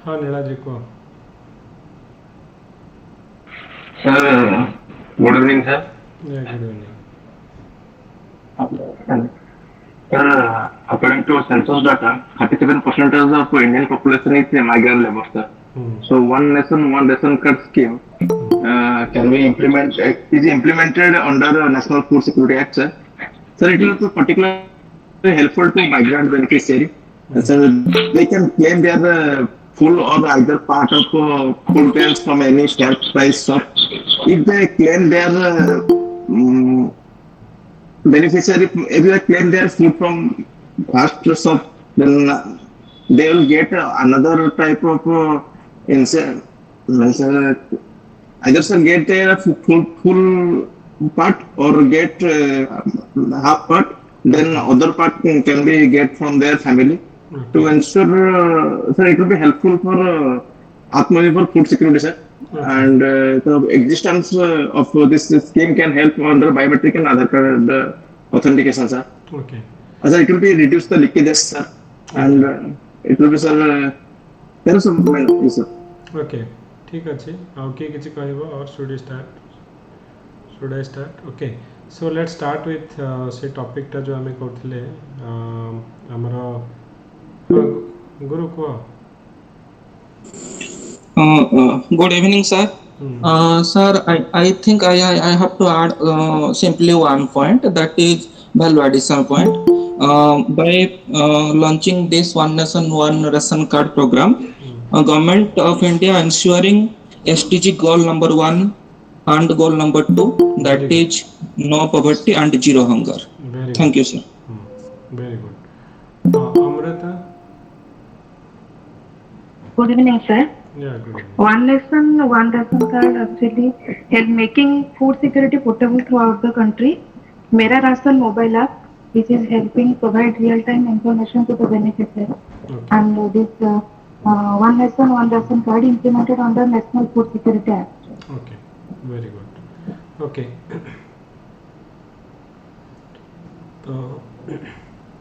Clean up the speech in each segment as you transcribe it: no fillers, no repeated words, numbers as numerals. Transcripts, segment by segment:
हाँ नीलाद्री को Sir, good evening, sir. Good evening. Sir, according to census data, 37% of Indian population is migrant labor, sir. So one nation, one ration card scheme can be is implemented under the National Food Security Act, sir. Sir, it will be particularly helpful to migrant beneficiary. Sir, they can claim their full or either part of food grains from any stamp price shop. If they claim their beneficiary, if they claim their food from fast shop, then they will get another type of incentive. Either sir get a full part or get half part, then other part can be get from their family Okay. to ensure, sir, it will be helpful for Atmanirbhar food security, sir. Okay. And the existence of this scheme can help under biometric and Aadhaar card authentication, sir. Okay. Sir, it will be reduce the leakages, sir, and it will be, sir, there is some, yes, sir. Okay. ठीक अच्छे. आउ किए किसी कहबो और should I start? Okay. So let's start with से topic टा जो हमें करथिले हमरो गुरु को. Good evening, sir. Sir, I think I have to add simply one point, that is value addition point. By launching this One Nation One Ration Card program, Government of India ensuring SDG goal number 1 and goal number 2, that is no poverty and zero hunger. Very Thank good. you, sir. Very good. Amrita. Good evening, sir. Yeah, good evening. One Nation, One Ration Card actually help making food security portable throughout the country. Mera Ration mobile app, which is helping provide real-time information to the beneficiaries. Okay. And this One Nation, One Ration Card implemented under National Food Security Act. Okay, very good. Okay. So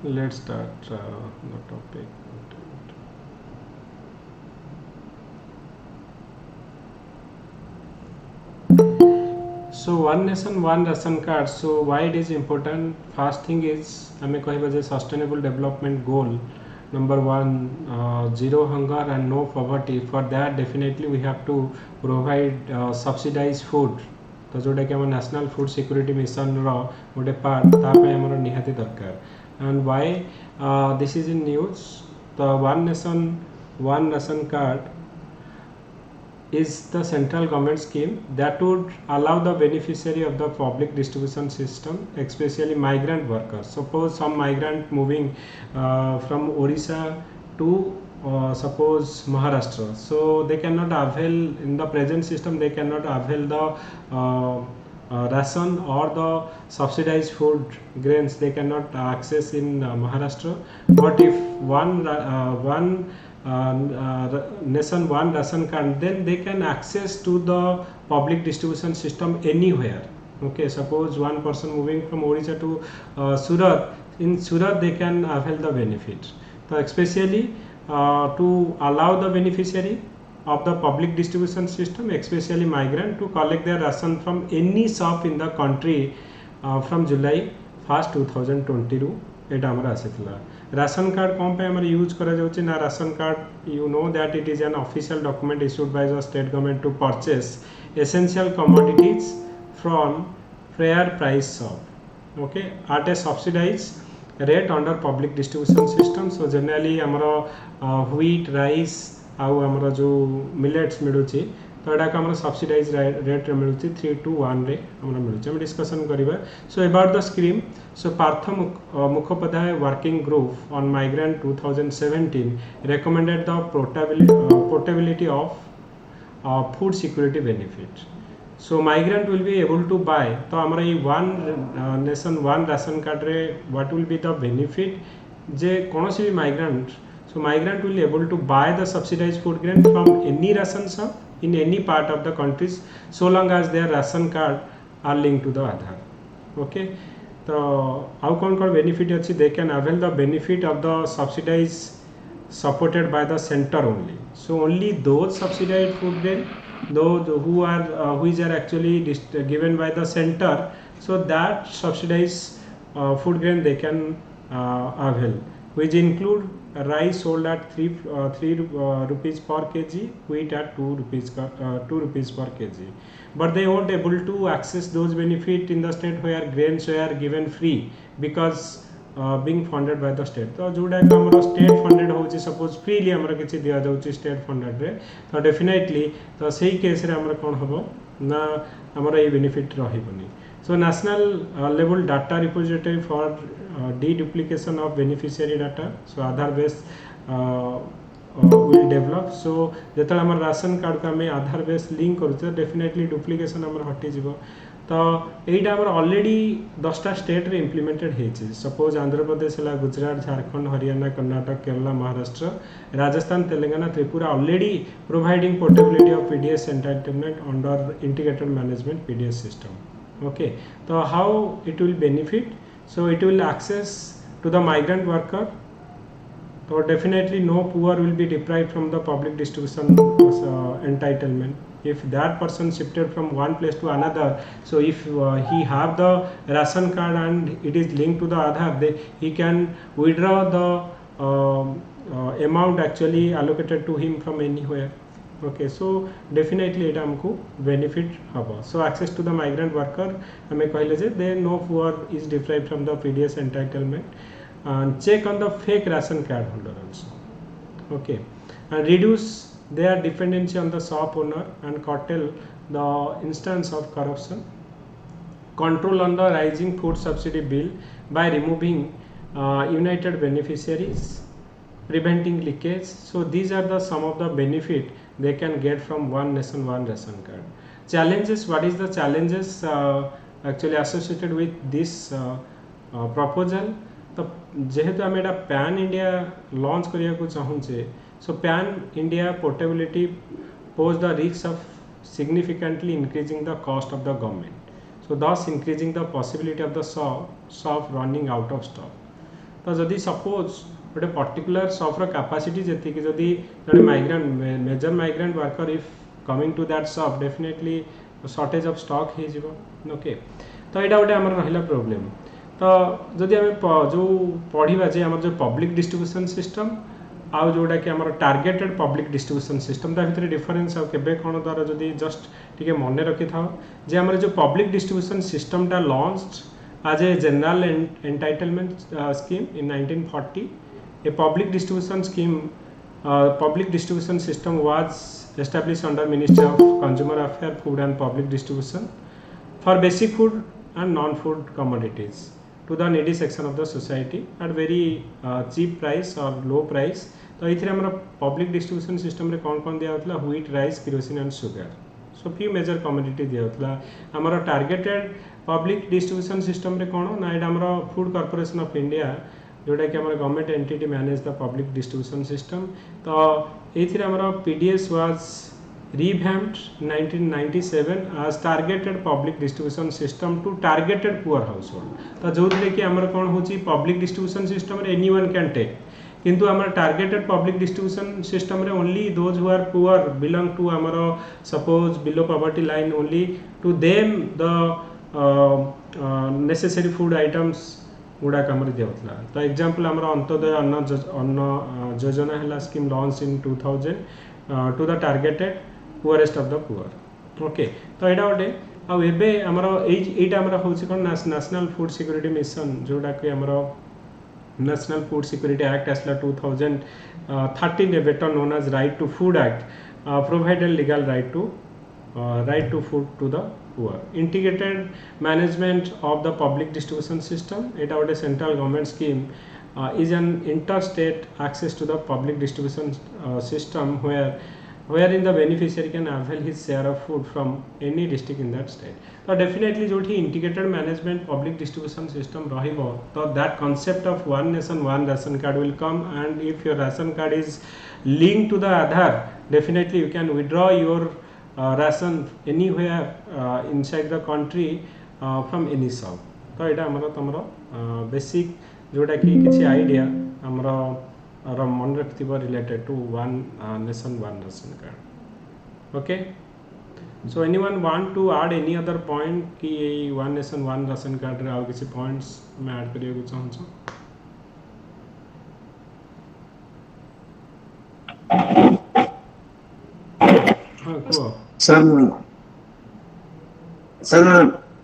let's start the topic. So One Nation One Ration Card. So why it is important? First thing is हमें कहबा जे sustainable development goal number 1, zero hunger and no poverty. For that definitely we have to provide subsidized food. तो जोटा कि हम national food security mission रो गोटे part तापे हमर निहाती दरकार. And why this is in news? The One Nation One Ration Card is the central government scheme that would allow the beneficiary of the public distribution system, especially migrant workers. Suppose some migrant moving from Odisha to suppose Maharashtra, so they cannot avail in the present system, they cannot avail the ration or the subsidized food grains they cannot access in Maharashtra. But if one nation one ration card, then they can access to the public distribution system anywhere. Okay, suppose one person moving from Odisha to Surat, in Surat they can avail the benefit. So especially to allow the beneficiary of the public distribution system, especially migrant, to collect their ration from any shop in the country from July 1st 2020 ରୁ एटा हमरा आसीतला. Ration card कौन पे हमर use करा जाउचे ना. Ration card you know that it is an official document issued by the state government to purchase essential commodities from fair price shop, okay, at a subsidized rate under public distribution system. So generally हमर wheat rice आउ हमर जो millets मिलुची, तो यहाँ को subsidise rate मिलूँ 3 to 1 रे मिलूँ. डिस्कसन करवा. So about the scheme. So Partha Mukhopadhyay working group on migrant 2017 recommended the portability of food security benefit. So migrant will be able to buy. तो हमारा ये One Nation One Ration Card रे what will be the benefit जे कौन सी भी migrant, so migrant will able to buy the subsidized food grain from any ration shop in any part of the countries, so long as their ration card are linked to the Aadhaar. Okay, so how कौन benefit अच्छी, they can avail the benefit of the subsidized supported by the center only. So only those subsidized food grain, those which are actually given by the center, so that subsidized food grain they can avail, which include rice sold at 3 rupees per kg, wheat at 2 rupees per kg. But they won't able to access those benefit in the state where grains were given free, because being funded by the state. तो जोटा कि state funded होची suppose freely हमर किछि दिया जाउची state funded रे, तो डेफिनेटली तो सही केस रे हमर कोन हबो ना हमर ए बेनिफिट रहिबनी. So national level data repository for deduplication of beneficiary data, so Aadhaar base will develop. So जेतल हमर राशन कार्ड को हमें आधार बेस लिंक करूचे, डेफिनेटली डुप्लिकेशन हमर हटि जिवो. तो एटा हमर ऑलरेडी 10टा स्टेट रे इंप्लीमेंटेड हेछि. सपोज आंध्र प्रदेश हला, Gujarat, Jharkhand, Haryana, Karnataka, Kerala, Maharashtra, Rajasthan, Telangana, Tripura already providing portability of PDS entitlement under integrated management PDS system. Okay, so how it will benefit? So it will access to the migrant worker. So definitely no poor will be deprived from the public distribution entitlement. If that person shifted from one place to another, so if he have the ration card and it is linked to the Aadhaar, he can withdraw the amount actually allocated to him from anywhere. Okay, so definitely it हमको benefit हबा. So access to the migrant worker हमें कहले जे they no poor is deprived from the PDS entitlement, and check on the fake ration card holder also. Okay, and reduce their dependency on the shop owner and curtail the instance of corruption. Control on the rising food subsidy bill by removing united beneficiaries, preventing leakage. So these are the some of the benefit they can get from one nation one ration card. Challenges, what is the challenges actually associated with this proposal? तो जेहेतु आम एटा pan India launch करिया को चाहूचे, so pan India portability pose the risk of significantly increasing the cost of the government, so thus increasing the possibility of the shop running out of stock. तो जदि suppose गोटे particular shop रो capacity जति कि जदि जने migrant major migrant worker if coming to that shop, definitely shortage of stock हे जिवो. Okay, तो एटा गोटे हमर रहिला प्रॉब्लम. तो जदि हम जो पढ़िबा जे हमर जो पब्लिक डिस्ट्रीब्यूशन सिस्टम आउ जोटा कि हमर टार्गेटेड पब्लिक डिस्ट्रीब्यूशन सिस्टम, ता भितर डिफरेंस आ केबे कोन द्वारा जदि जस्ट टिके मने रखि थाओ जे हमर जो पब्लिक डिस्ट्रीब्यूशन सिस्टम ता launched as a general entitlement scheme in 1940. A public distribution system was established under Ministry of Consumer Affairs, Food and Public Distribution for basic food and non-food commodities to the needy section of the society at very cheap price or low price. तो इथिरे हमरा public distribution system रे कौन दिया होतला, wheat, rice, kerosene and sugar. So few major commodity दिया होतला. हमरा targeted public distribution system रे कोन ना एटा हमरो फूड कॉर्पोरेशन ऑफ इंडिया जोटा कि हमरो government entity manage the public distribution system. तो एथिरे हमरो PDS was revamped 1997 as targeted public distribution system to targeted poor household. तो जोथले कि हमरो कोन होची पब्लिक डिस्ट्रीब्यूशन सिस्टम रे एनीवन कैन टेक, किंतु हमर टारगेटेड पब्लिक डिस्ट्रीब्यूशन सिस्टम रे only those who are poor belong to हमरो suppose below poverty line, only to them the necessary food items गुड़ा कमर दिया. तो एग्जांपल हमर अंत्योदय अन्न योजना हला scheme launch in 2000 to the targeted poorest of the poor. Okay, तो एटा गोटे आ एबे हमर एटा हमर होछि कोन नेशनल फूड सिक्योरिटी मिशन, जोटा कि हमर नेशनल फूड सिक्योरिटी एक्ट आसला 2013 ए better known as right to food act, provided legal right to food to the poor. Integrated management of the public distribution system, it out a central government scheme is an interstate access to the public distribution system wherein the beneficiary can avail his share of food from any district in that state. So definitely जो integrated management public distribution system रहिबो, तो that concept of one nation one ration card will come, and if your ration card is linked to the Aadhaar, definitely you can withdraw your ration anywhere inside the country from any shop. तो एटा हमरो तमरो basic जोटा कि किछि idea हमरो मन रखिथिबो related to one nation one ration card. Okay, so anyone want to add any other point कि one nation one ration card रे आउ किसी points मैं ऐड करियो को चाहूँ छो. हाँ को सर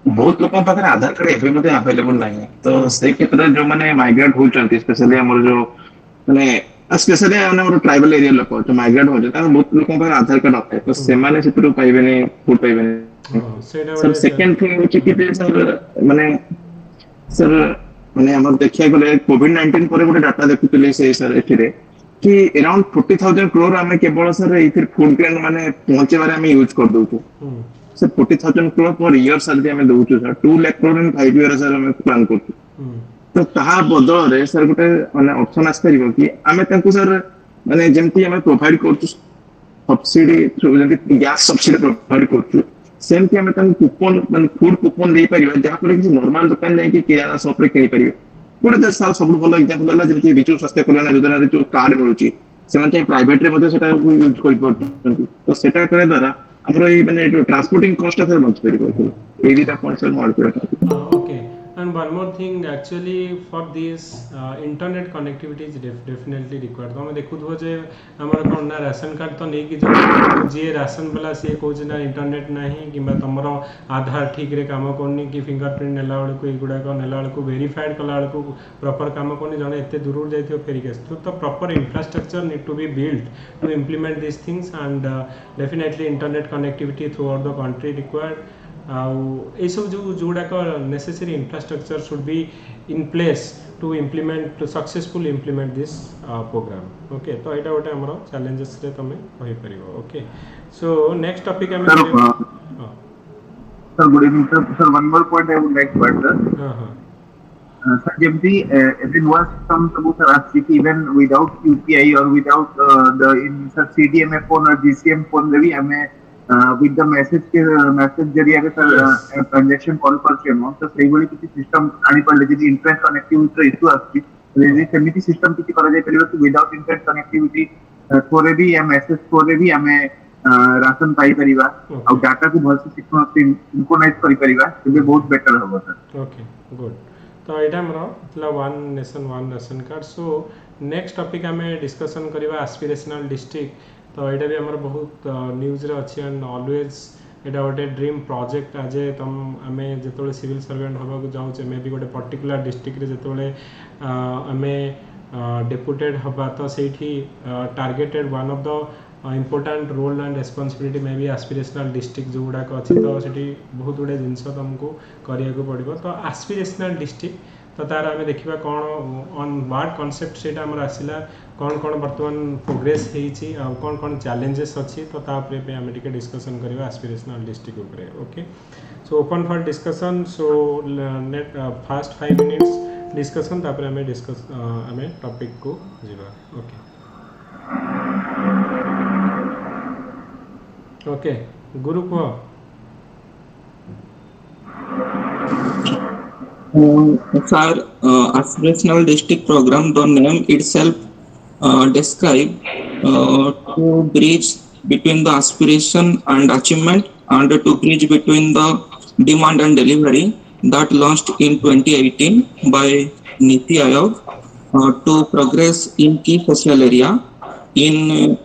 बहुत लोगों पाखे आधार कार्ड एवं मते अवेलेबल नहीं, तो से क्षेत्र जो माने माइग्रेट होचंती स्पेशली हमर जो माने स्पेशली हमर ट्राइबल एरिया लोक जो माइग्रेट हो जाता बहुत लोगों पाखे आधार कार्ड नଥାଏ, तो से माने सेतु पाइबेनी फुड पाइबेनी. Sir second thing which is sir माने हमर देखिया गले कोविड-19 पर गोटे डाटा देखुतले से सर एथिरे कि अराउंड 40,000 करोड़ हमें केवल सर इथिर फूड ग्रेन माने पहुंचे बारे हमें यूज कर दउछु. Sir 40,000 crore per year sir हमें दउछु सर 2 लाख करोड़ इन 5 ईयर सर हमें प्लान करछु. तो ताहा बदल रे सर गोटे माने ऑप्शन आस परिबो कि हमें तांको सर माने जेमति हमें प्रोवाइड करछु सब्सिडी थ्रू जेमति गैस सब्सिडी प्रोवाइड करछु, सेमति हमें तांको कूपन माने फूड कूपन दे परिबा जहा पर कि नॉर्मल दुकान जाई कि किराना शॉप रे किनि परिबे. गोटे साल सब भल एग्जांपल होला जेमति विचु स्वास्थ्य कल्याण योजना रे जो कार्ड मिलुची सेमति प्राइवेट रे मध्ये सेटा यूज करि परछन, तो सेटा करे द्वारा हमरो ई माने ट्रांसपोर्टिंग कॉस्ट सर बच परिबो. ए दिटा पॉइंट सर मोर करता. Okay, and one more thing actually for this internet connectivity is definitely required. तो हमें देखु थो जे हमर कोन ना राशन कार्ड तो नै कि जो जे राशन वाला से कहू जे ना इंटरनेट नाही किबा तमरो आधार ठीक रे काम कोनी कि फिंगरप्रिंट नेला वाला को एगुडा को नेला वाला को वेरीफाइड कला वाला को प्रॉपर काम कोनी जने एते दूर जाइथियो फेरिकेस, तो proper infrastructure need to be built to implement this things and definitely internet connectivity throughout the country required. ये सब जो जोड़ा का necessary infrastructure should be in place to implement to successful implement this program. Okay, तो यहाँ गोटे आम challenges रे तुम कहीपर. ओके, सो नेक्स्ट टॉपिक आम sir good evening sir one more point I would like to add sir. Sir जेमती every one some सब sir ask even without UPI और without the in sir CDMA phone और GSM phone रे भी हमें with the message जरिया के sir transaction call करछे न, तो सेही बोली किसी सिस्टम आनी पड़ले जदी इंटरनेट कनेक्टिविटी इशू आछि जदी सेमिति सिस्टम किछि करा जाय परिबो कि विदाउट इंटरनेट कनेक्टिविटी थोरे भी या मैसेज थोरे भी हमें राशन पाई परिबा और डाटा को भल से सिंक्रोनाइज करि परिबा तबे बहुत बेटर होबो सर. Okay, good. तो एटा हमरो मतलब one nation one ration card. सो नेक्स्ट टॉपिक हमें डिस्कशन करबा एस्पिरेशनल डिस्ट्रिक्ट. तो यहाँ भी आमर बहुत न्यूज रे अच्छी एंड ऑलवेज यहाँ गोटे ड्रीम प्रोजेक्ट आज तुम आम जो सिविल सर्वेंट हाँक जाऊे मे भी गोटे पर्टिकुलर डिस्ट्रिक्ट जिते आम डेपुटेड हवा, तो से targeted one of the important role and responsibility मे भी एस्पिरेशनल डिस्ट्रिक्ट जो गुड़ाक अच्छी, तो से बहुत गुड़े जिनस तुमको करने पड़ो. तो एस्पिरेशनल डिस्ट्रिक्ट तो तार आम देखा कौन ऑन वार्ड कॉन्सेप्ट से आसला कौन कौन बर्तमान प्रोग्रेस होती कौन कौन चैलेंजेस अच्छी, तो तापर आम टे डिस्कसन करवा एस्पिरेशनल डिस्ट्रिक्ट उपरे. Okay, so open for discussion. So net fast 5 minutes discussion तापर आम डिस्कस आम टॉपिक को जीवा. ओके ओके गुरु कह. Sir, aspirational district program, the name itself describe to bridge between the aspiration and achievement and to bridge between the demand and delivery that launched in 2018 by Niti Aayog to progress in key social area in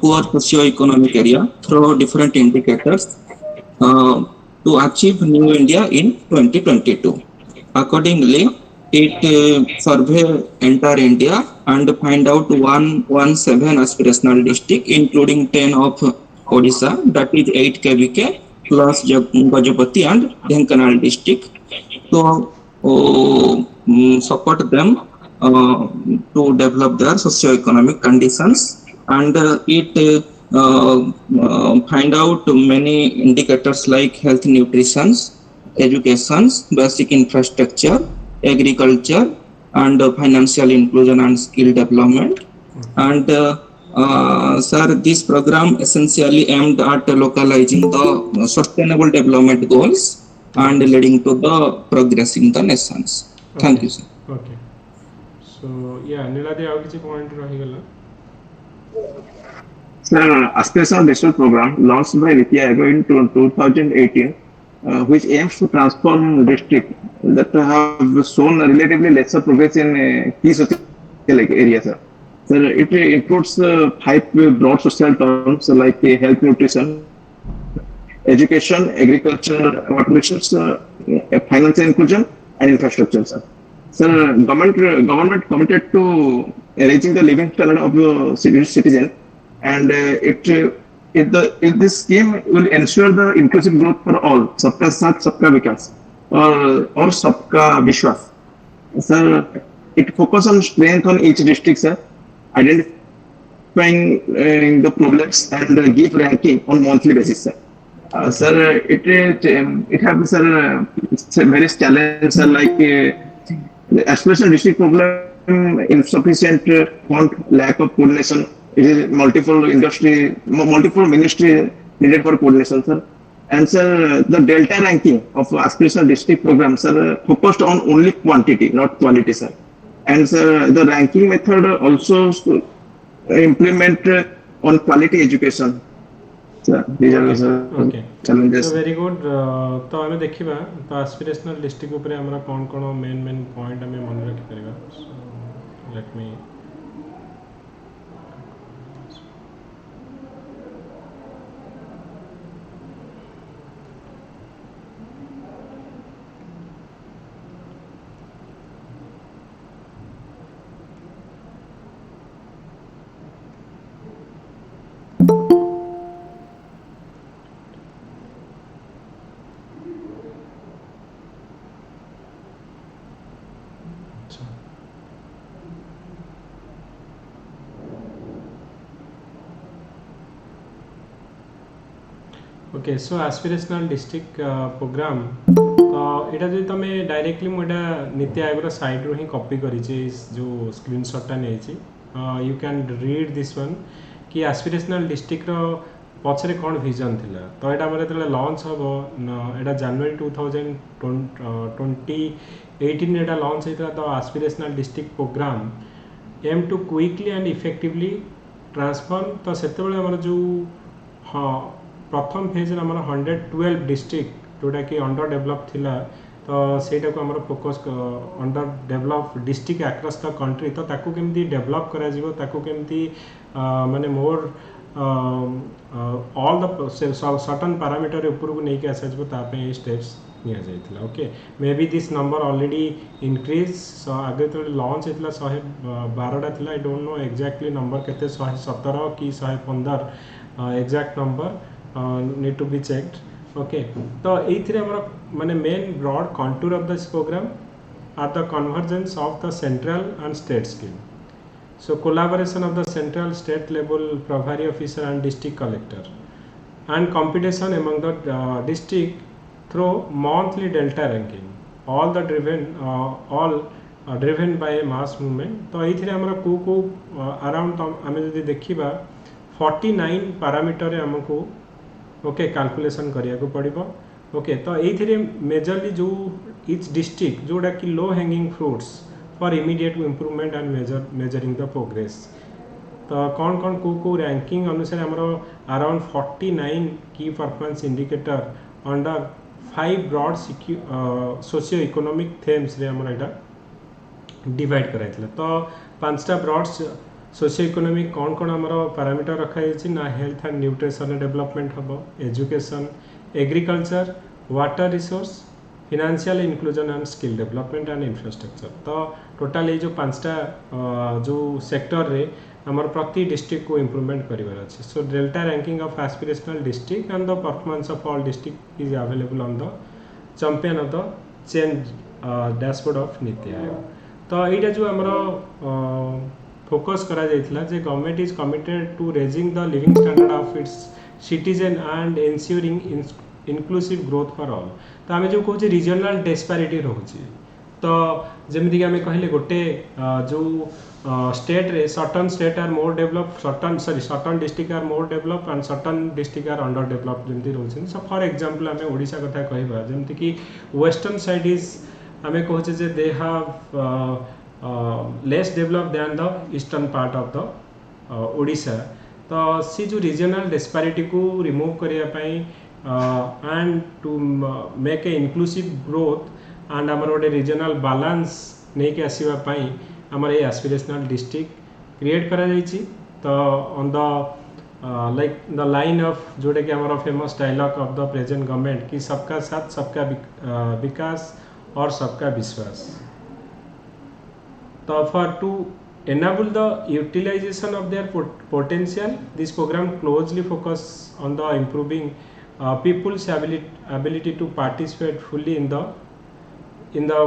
poor socio-economic area through different indicators to achieve New India in 2022. Accordingly, it survey entire India and find out 117 aspirational district, including 10 of Odisha, that is 8 KVK plus Gajapati and Dhenkanal district, to support them to develop their socio-economic conditions, and it find out many indicators like health, nutrition, education, basic infrastructure, agriculture, and financial inclusion and skill development. And sir, this program essentially aimed at localizing the sustainable development goals and leading to the progress in the nations. Thank you, sir. Okay. सो या नीलादे आउ किछि point रहि गेला Sir, aspirational district program launched by NITI Aayog in 2018, which aims to transform districts that have shown relatively lesser progress in key social areas. Sir, it includes 5 broad social terms like health, nutrition, education, agriculture, water resource, financial inclusion, and infrastructure. Sir, government committed to raising the living standard of citizen, and this scheme will ensure the inclusive growth for all, सबका साथ सबका विकास और सबका विश्वास. Sir, it focus on strength on each district, sir, identifying the problems and give ranking on monthly basis, sir. Sir, it has, sir, various challenges, sir, like the aspirational district problem, insufficient fund, lack of coordination. It is multiple ministry needed for coordination, sir. And sir, the delta ranking of aspirational district program, sir, focused on only quantity, not quality, sir. And sir, the ranking method also implement on quality education. Sir, these are the challenges. So very good. तो आमे देखिबा तो aspirational district ऊपर हमरा कोन main point हमें मन रखि परिबा. So let me okay so aspirational district programme तो एटा जो तमे डायरेक्टली मोटा नीति आयोग रो साइट रो ही कॉपी करी छी जो स्क्रीनशॉट नै छी you can read this one कि एस्पिरेशनल डिस्ट्रिक्ट रो पछरे कोन विजन थिला तो एटा हमरे तले लॉन्च हबो एटा जनवरी 2018 एटा लॉन्च हेतला तो aspirational district programme aim to quickly and effectively transform तो सेते बेले हमर जो हां प्रथम फेज रे 112 डिस्ट्रिक्ट जोटा कि अंडर डेवलप थिला तो सेटा को हमर focus under develop district across the country तो ताको केमती डेवलप करा जिवो ताको केमती माने मोर ऑल द सर्टेन पैरामीटर ऊपर को नहीं के आसाजबो ता पे स्टेप्स निया जाइतला. Okay maybe this number already increase so आगे तो लॉन्च हेतला 112 टा थिला. I don't know exactly number केते 117 की 115 exact number need to be checked. Okay, so एथिरे हमर माने main broad contour of this programme are the convergence of the central and state scheme. So collaboration of the central state level प्रभारी officer and district collector and competition among the district through monthly delta ranking all driven by mass movement. तो एथिरे हमर को around हमें जदि देखिबा 49 parameter रे हमको ओके कैलकुलेशन करिया को पड़िबो. ओके तो एथिरे मेजरली जो इच डिस्ट्रिक्ट जोडा कि low hanging fruits for immediate improvement and measuring the progress तो कौन को रैंकिंग अनुसार हमरो अराउंड 49 की performance indicator under 5 broad socio economic themes रे हमरो एटा डिवाइड कराइतला. तो पांचटा ब्रॉड सोशियो इकोनॉमिक कौन हमरो पैरामीटर रखा है ना हेल्थ एंड न्यूट्रिशन डेवलपमेंट हम education agriculture water resource financial inclusion and skill development and infrastructure. तो टोटल ये जो पांचटा जो सेक्टर रे हमर प्रति डिस्ट्रिक्ट को इंप्रूवमेंट करिवार अछि. So delta ranking of aspirational district and the performance of all district is available on the champion of the change dashboard of Niti Aayog. तो एटा जो हमरो फोकस करा जाइतला जे government is committed to raising the living standard of its citizen and ensuring inclusive growth for all. तो आमे जो कहूँ रीजनल डिस्पैरिटी रोचे तो जमीक आम कहले गोटे जो स्टेट रे certain state are more develop certain district are more develop and certain district are under develop जमी रोचे. सो फॉर एग्जांपल आम ओडिशा कथा कहबा जमती कि वेस्टर्न साइड इज आम कहचे जे they have less developed than the eastern part of the Odisha. तो सी जो रीजनल डिस्पैरिटी को रिमूव करिया पई and to make a inclusive growth and आमर गोटे रीजनल बैलेंस नहीं के आसीबा पई आमर ए एस्पिरेशनल डिस्ट्रिक्ट क्रिएट करा जायछि. तो on the like the line of जोड़े कि हमारा famous dialogue of the present government कि सबका साथ सबका विकास और सबका विश्वास. तो for to enable the utilization of their potential, this program closely focus on the improving people's ability to participate fully in the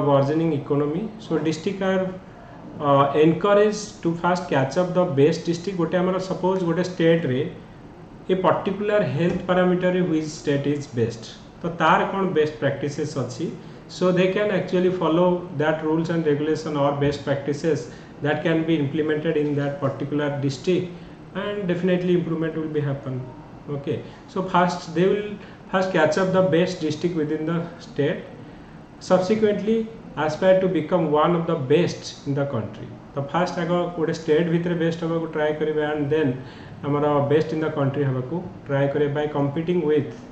burgeoning economy. So district are encouraged to first catch up the best district. गोटे हमारा suppose गोटे state रे a particular health parameter which state is best, तो तार कौन best practices अच्छी, so they can actually follow that rules and regulation or best practices that can be implemented in that particular district and definitely improvement will be happen. Okay, so first they will first catch up the best district within the state, subsequently aspire to become one of the best in the country. तो first आगो गोटे state भितर best हवा को try करिबे and then हमारा best in the country हवा को try करिबे by competing with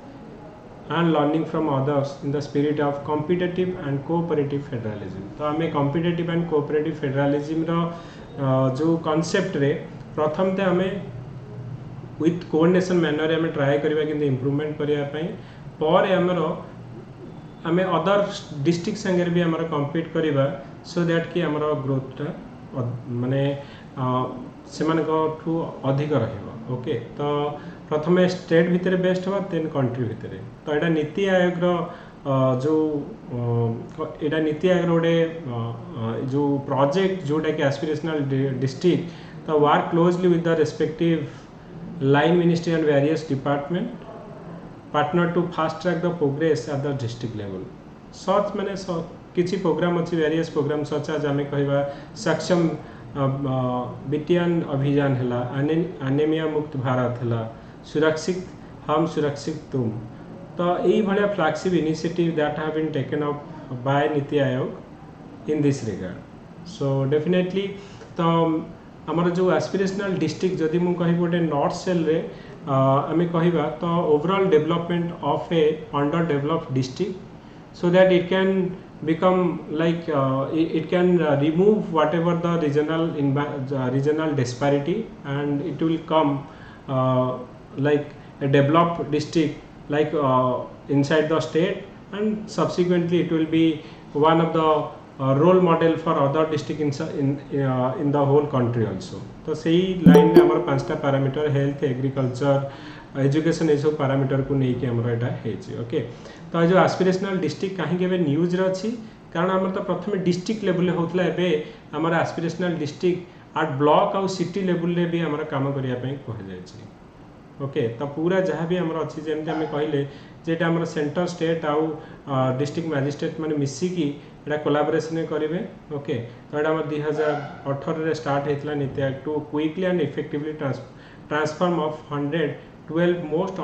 and learning from others in the spirit of competitive and cooperative federalism. तो आमे competitive and cooperative federalism रो जो concept रे प्रथम ते आमे with coordination manner रे आमे try करिबा कि improvement करिया पई पर हमरो आमे other district संगे भी हमरो compete करिबा so that कि हमरो growth टा माने सेमान को ठू अधिक रहइबो. ओके, तो प्रथम स्टेट भितर बेस्ट हवा देन कंट्री भितर. तो एटा नीति आयोग रो जो एटा नीति आयोग गोटे जो प्रोजेक्ट जोटा कि एस्पिरेशनल डिस्ट्रिक्ट तो work closely with the respective line ministry and various department partner to fast track the progress at the district level. Such माने किछि प्रोग्राम अछि वेरियस प्रोग्राम सच आज आमे कहबा सक्षम बिटियान अभियान हला, एनीमिया मुक्त भारत हला, सुरक्षित हम सुरक्षित तुम. तो यही भाया flagship initiative that have been taken up by Niti Aayog in this regard. So definitely तो आमर जो एस्पिरेशनल डिस्ट्रिक्ट जदि मु कहि गोटे नॉर्थ सेल रे आमे कहिबा तो overall development of A under developed district so that it can become like it can remove whatever the regional disparity and it will come like a developed district like inside the state and subsequently it will be one of the role model for other district in the whole country also. तो सही line में हमारा पांचटा parameter health agriculture education ये सब parameter को नहीं कि हमारा एटा हेची. ओके, तो जो एस्पिरेशनल डिस्ट्रिक्ट कहीं के न्यूज रे अछि कारण हमर तो प्रथम डिस्ट्रिक्ट लेवल होतला एबे हमारा एस्पिरेशनल डिस्ट्रिक्ट आट ब्लॉक और सिटी लेवल रे भी हमारा काम करिया पई कह जाय छी. ओके, तो पूरा जहाँ भी हमारा अच्छी जेमते हमें कहले जेटा हमारा सेंटर स्टेट आउ डिस्ट्रिक्ट मैजिस्ट्रेट माने मिसिकी एटा कोलैबोरेशन करेंगे. ओके, तो एटा हमर 2018 रे स्टार्ट हेतला NITI Aayog to quickly and effectively transform of 112 most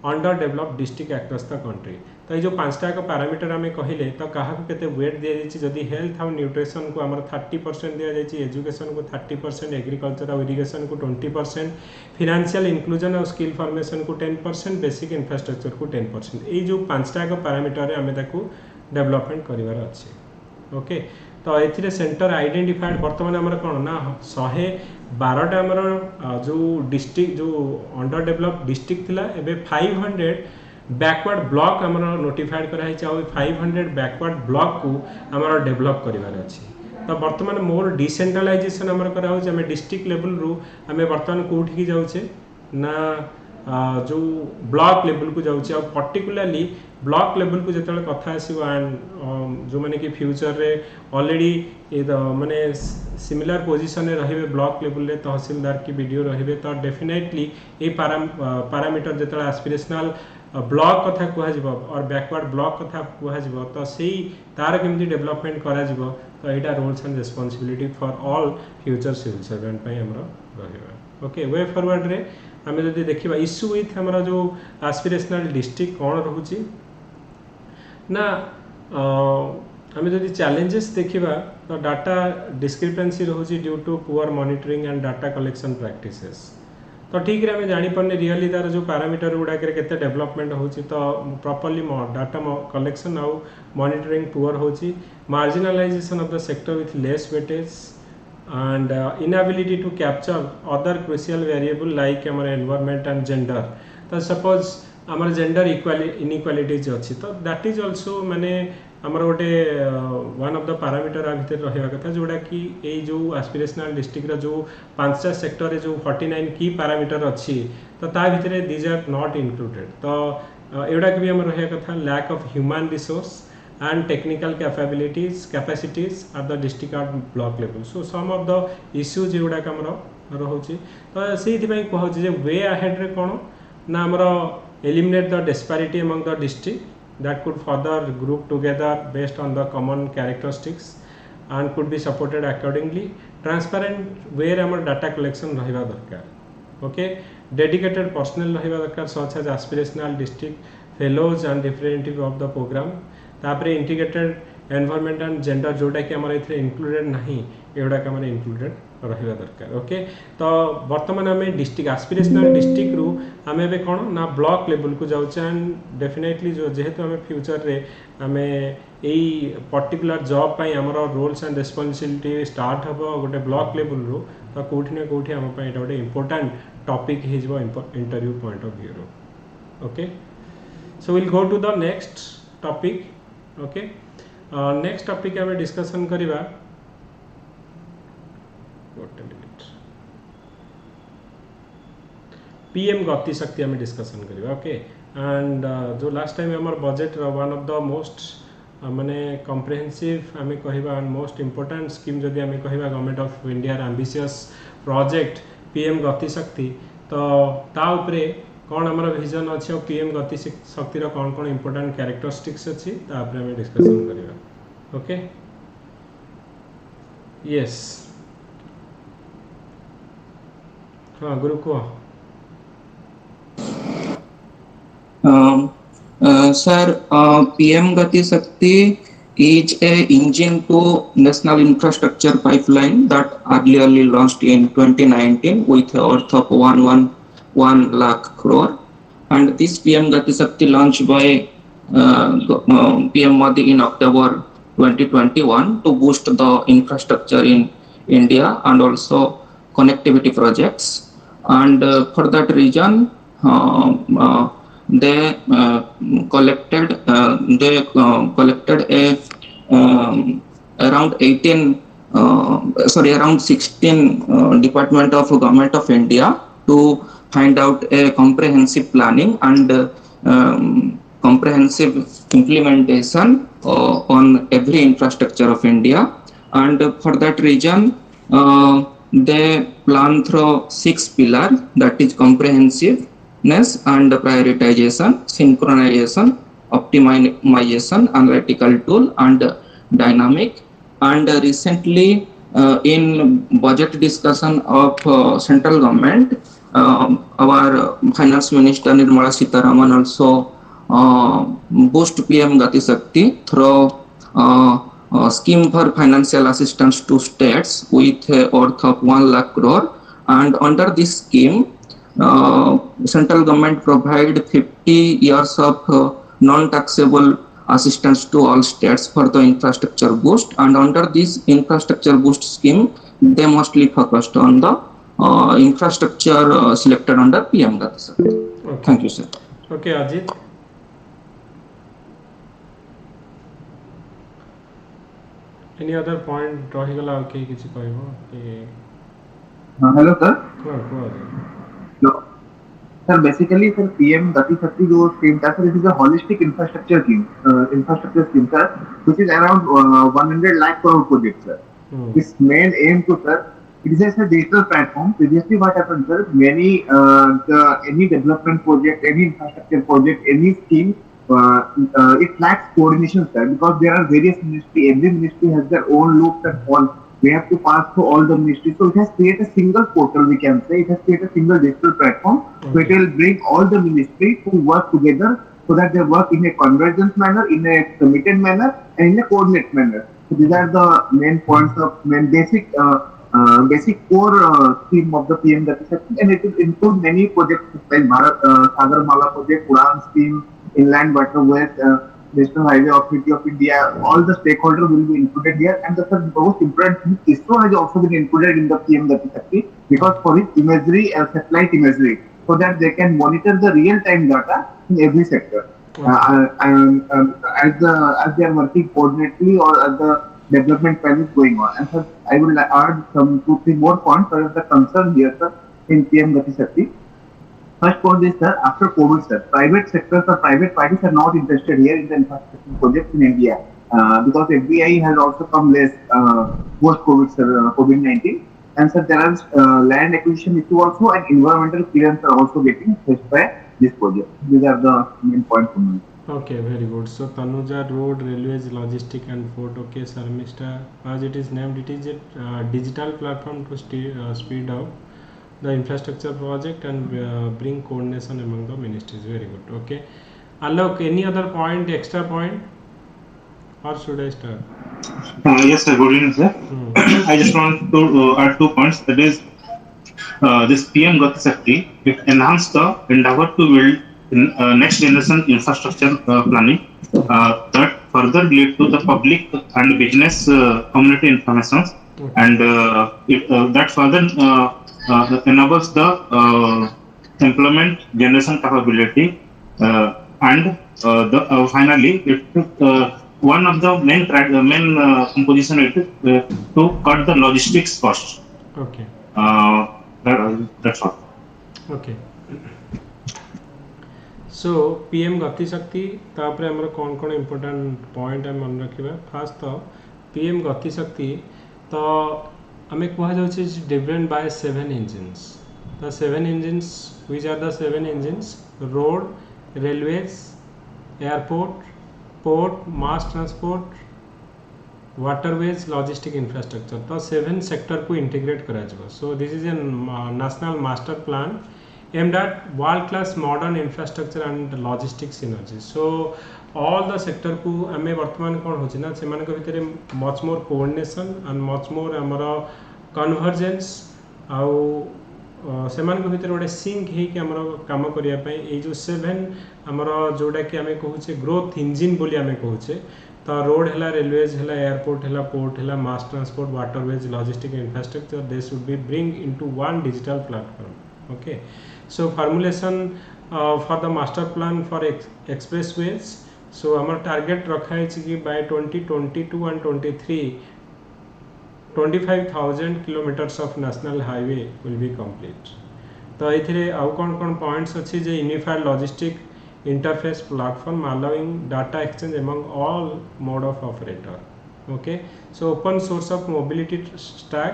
under developed district across the country. तो ये जो पांचटा का पैरामीटर आम कहले तो क्या केते वेट दि जाइए जदि हेल्थ और न्यूट्रिशन को आमर 30% दि जाइए, एजुकेशन को 30%, एग्रीकल्चर और इरिगेशन को 20%, फिनान्शियल इंक्लूजन और स्किल फॉर्मेशन को 10%, बेसिक इंफ्रास्ट्रक्चर को 10%. ये जो पांचटा का पैरामीटर आम डेवलपमेंट करार अच्छे. ओके, तो ये सेंटर आइडेंटिफाइड बर्तमान आमर कौन ना 112टा आमर जो डिस्ट्रिक्ट जो अंडर डेवलप्ड डिस्ट्रिक्ट थिला एबे 500 बैकवर्ड ब्लॉक आमर नोटिफाइड कराई 500 बैकवर्ड ब्लॉक को आमर डेवलप करिवार अछि. तो बर्तमान मोर डिसेंट्रलाइजेशन आमर करा होछ हमें डिस्ट्रिक्ट लेवल रु हमें बर्तमान कोठी की जाउछे ना जो ब्लॉक लेवल को जाउछे और पर्टिकुलरली ब्लॉक लेवल को जतले कथा आसीबो एंड जो माने कि फ्यूचर रे ऑलरेडी माने सिमिलर पोजीशन रे रहिबे ब्लॉक लेवल रे तहसीलदार की वीडियो रहिबे तो डेफिनेटली ए पैरामीटर जतले एस्पिरेशनल ब्लॉक कथा कुहा जिवो और बैकवर्ड ब्लॉक कथा कुहा जिवो तो सेही तार केमती डेवलपमेंट करा जिवो तो एटा roles and responsibility for all future civil servant पई हमरो रहिबा. ओके, वे फॉरवर्ड रे हमें जदि देखिबा इश्यू विथ हमरा जो एस्पिरेशनल डिस्ट्रिक्ट कोन रहउची ना आम जदि चैलेंजेस देखा तो डाटा डिस्क्रिपेंसी रोचे due to poor monitoring and data collection practices. तो ठीक है आम जापारे रियली तार जो पैरामीटर गुड़ाक केते डेवलपमेंट होची तो प्रॉपर्ली डाटा कलेक्शन आउ मॉनिटरिंग पुअर होची, marginalisation of the sector with less weightage and inability to capture other crucial variable like our environment and gender। तो suppose आमर जेंडर इनइक्वालिटीज अच्छी तो दैट इज ऑल्सो माने आमर गोटे वन ऑफ द पैरामीटर आ भितर रहा कथा जोड़ा कि ये जो एस्पिरेशनल डिस्ट्रिक्ट जो 5टा सेक्टर रे जो 49 की पैरामीटर अच्छी तो ता भितर दीज आर नॉट इंक्लूडेड। तो एवडा भी आमर रहा कथा lack of human resource and technical capacities at the district or block level। so some of the issues जोड़ा हमर रोचे तो से कहूँ जे वे ahead रे कौन ना आमर eliminate the disparity among the district that could further group together based on the common characteristics and could be supported accordingly। transparent way रे आमर data collection रहिबा दरकार। ओके dedicated personnel रहिबा दरकार such as aspirational district fellows and representative of the program। तापरे integrated environment and gender जोटा कि आमर एथरे included नहीं एगुड़ा आमर इंक्लूडेड रहिबा दरकार। ओके तो वर्तमान आम डिस्ट्रिक्ट एस्पिरेशनल डिस्ट्रिक्ट रु आम ए कौन ना ब्लॉक लेवल को जाऊँ एंड डेफिनेटली जो जेहेतु आम फ्यूचर रे आम यही पर्टिकुलर जॉब पाई आमर रोल्स एंड रेस्पॉन्सिबिलिटी स्टार्ट हम गोटे ब्लॉक लेवल रु तो कौटी ना कौटी आम गोटे इंपोर्टेंट टॉपिक हो इंटरव्यू पॉइंट ऑफ व्यू रो। Okay so will go to the next topic. Okay next topic आम डिस्कशन करिबा पीएम गति शक्ति आम डिस्कशन करिबा। ओके एंड जो लास्ट टाइम आमर budget one of the most माने कॉम्प्रिहेंसिव आम कहबा एंड मोस्ट इंपोर्टेंट स्कीम जदि आम कहबा government of India ambitious project PM Gati Shakti तो ता उपरे कौन आमर विजन अच्छे और पीएम गति शक्तिर कौन कौन इंपोर्टेंट कैरेक्टरिस्टिक्स अच्छी तापर आम डिस्कशन करिबा। ओके यस हाँ गुरु को sir, PM Gati Shakti is a engine to national infrastructure pipeline that earlierly launched in 2019 with a worth of 1 lakh crore, and this PM Gati Shakti launched by PM Modi in October 2021 to boost the infrastructure in India and also connectivity projects, and for that reason they collected a around 16 department of government of India to find out a comprehensive planning and comprehensive implementation on every infrastructure of India, and for that reason they plan through 6 pillars, that is comprehensiveness and prioritization, synchronization, optimization, analytical tool and dynamic। and recently in budget discussion of central government our finance minister Nirmala Sitharaman also boost PM Gati Shakti through scheme for financial assistance to states with a worth of 1 lakh crore, and under this scheme central government provide 50 years of non-taxable assistance to all states for the infrastructure boost, and under this infrastructure boost scheme they mostly focused on the infrastructure selected under PM Gati Shakti। Okay. Thank you, sir। Okay, Ajit। Any other point रहीगला okay किछि कहबो कि hello sir. को sir basically sir PM Gati Shakti जो scheme था sir, it is a holistic infrastructure scheme sir, which is around 100 lakh crore project sir। Its main aim to sir, it is a digital platform। Previously what happened sir, many any development project, any infrastructure project, any scheme it lacks coordination sir, because there are various ministry, every ministry has their own loops and all, we have to pass through all the ministries, so it has created a single portal, we can say it has created a single digital platform, so it will bring all the ministries to work together so that they work in a convergence manner, in a committed manner, and in a coordinate manner. So these are the main points of main basic core theme of the PM Gati Shakti, and it will include many projects like Bharat Sagar Mala project, Udan scheme, Inland Waterways, National Highway Authority of India. All the stakeholders will be included here, and the most important thing, ISRO has also been included in the PM Gati Shakti because for its imagery, satellite imagery, so that they can monitor the real-time data in every sector. As they are working coordinately or as the development phase is going on. And so I will add some 2-3 more points for the concern here, sir, in PM Gati Shakti. First point is, sir, after COVID, sir, private sectors or private parties are not interested here in the infrastructure projects in India because FDI has also come less post-COVID, sir, COVID-19. And so there are land acquisition issue also, and environmental clearance are also getting faced by this project. These are the main points for me. Okay, very good. So Tanuja, road, railways, logistic and port. Okay, Sarmishta, as it is named, it is a digital platform to speed up the infrastructure project and bring coordination among the ministries. Very good. Okay, Alok, any other point, extra point, or should I start? Yes, sir. Good evening, sir. I just want to add 2 points. That is, this PM Gati Shakti will enhance the endeavor to build next generation infrastructure planning that further lead to the public and business community information, and that further enables the employment generation capability, and finally it one of the main composition is to cut the logistics cost. Okay. That's all. Okay. So PM Gati Shakti तापरे हमर कौन important point हम मन रखिबा. First तो PM Gati Shakti तो हमें कहा जाउछि driven by 7 engines. The 7 engines, which are the 7 engines? Road, railways, airport, port, mass transport, waterways, logistic infrastructure. तो 7 sector को integrate करा जाबो. So this is a national master plan aimed at world-class modern infrastructure and logistic synergy. So all the sector को हमें वर्तमान कौन होची ना सेमान के भितरे much more coordination and much more हमरो convergence आउ सेमान के भितर गोटे सिंक हे कि हमरो काम करिया पई ए जो 7 हमरो जोडा कि हमें कहूचे ग्रोथ इंजन बोली हमें कहूचे तो रोड हला रेलवेज हला एयरपोर्ट हला पोर्ट हला mass transport waterways logistic infrastructure they should be bring into one digital platform. Okay, so formulation for the master plan for expressways. So हमर टारगेट रखा है कि by 2022 and 23 25,000 kilometers of national highway will be complete. तो इथिरे आउ कौन points अच्छी जे unified logistic interface platform allowing data exchange among all mode of operator. Okay, so open source of mobility stack